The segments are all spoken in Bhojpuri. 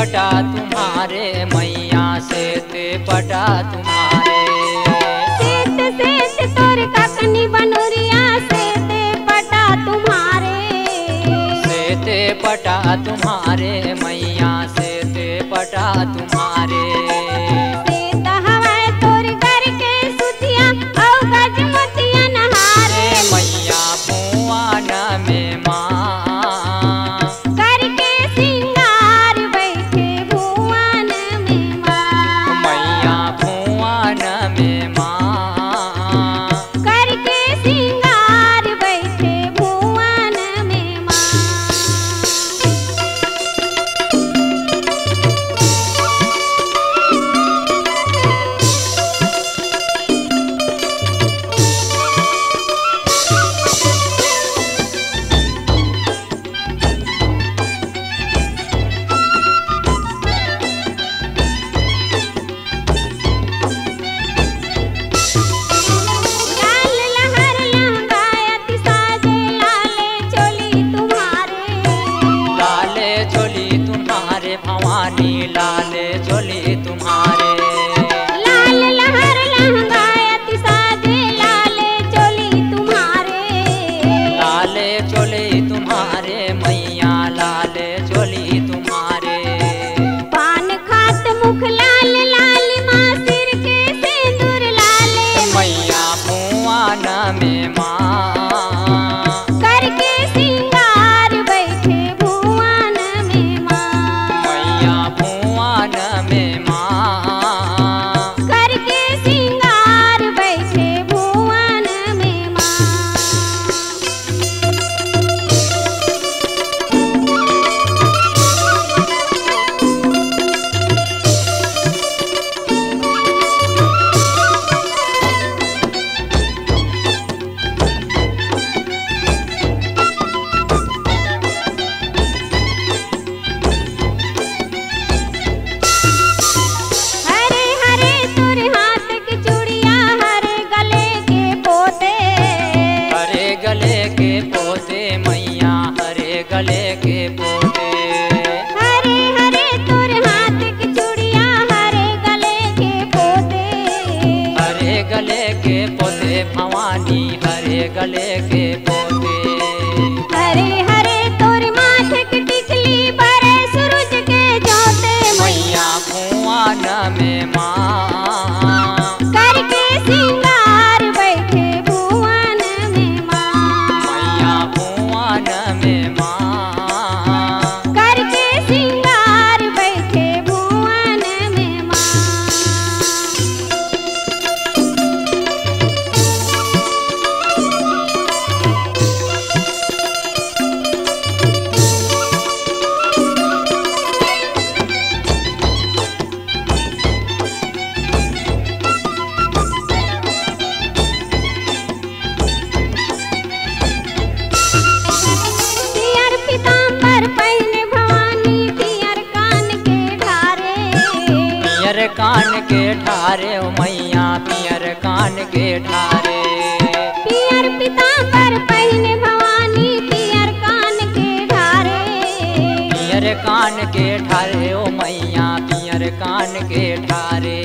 पटा तुम्हारे मैया सेत पटा तुम्हारे। सेत तोर ककनी बनोरिया सेत पटा तुम्हारे। सेत पटा तुम्हारे मैया सेत पटा तुम्हारे। सेत हवाए तोर घर के सुतिया औ गजमतिया नहारे। मैया भुवन में माँ करके सिंगार बैठे भुवन में माँ। मैया भुवन में माँ करके सिंगार बैठे भुवन में माँ। लाल लहर लहंगायत साजे लाले चोली तुम्हारे। लाले चोली तुम्हारे भवानी लाले चोली तुम्हारे। लाल लहर लहंगायत साजे लाले चोली तुम्हारे। लाले चोली तुम्हारे मैया लाले चोली तुम्हारे। पान खात मुख लाल लाल माँ सिर के सिंदूर लाले। मैया भुवन में माँ करके सिंगार बैठे भुवन में माँ। मैया भुवन में माँ करके सिंगार बैठे भुवन में माँ। हरे हरे तोर हाथ की चूड़िया हरे गले के पोते। हरे गले के पोते मैया हरे गले के पोते। हरे हरे तोर हाथ की चूड़िया हरे गले के पोते। हरे गले के पोते भवानी हरे गले के पोते। हरे हरे तोर माथे की टिकली बरे सूरज के जोते। मैया भुवन में माँ करके सिंगार बैठे भुवन में माँ। मैया भुवन में माँ करके सिंगार बैठे भुवन में माँ। पियर पीताम्बर पहिने भवानी पियर कान के ढारे। पियर कान के ठारे ओ मैया पियर कान के ठारे। पियर पीताम्बर पहिने भवानी पियर कान के ढारे। पियर कान के ठारे ओ मैया पियर कान के ठारे।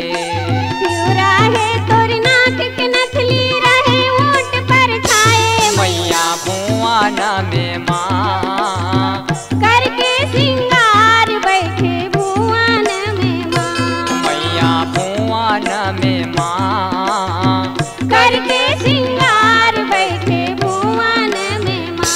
पियुरा है तोर नाक के नथली रहे ओठ पर छाए। मैया भुवन में माँ करके सिंगार बैठे भुवन में माँ। मैया भुवन में माँ करके सिंगार बैठे भुवन में माँ।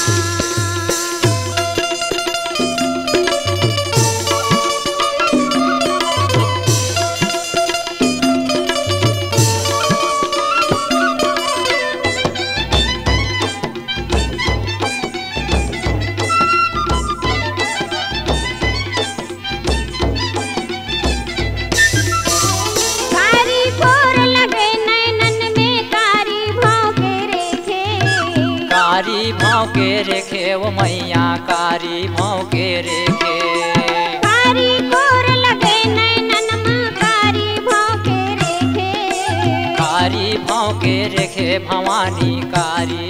कारी फोर लगे नैनन में कारी भाव के रेखे। कारी भाव के रेखे ओ मैया कारी भाव के रेखे। कारी फोर लगे नैनन में कारी भाव के रेखे। कारी भाव के रेखे भवानी कारी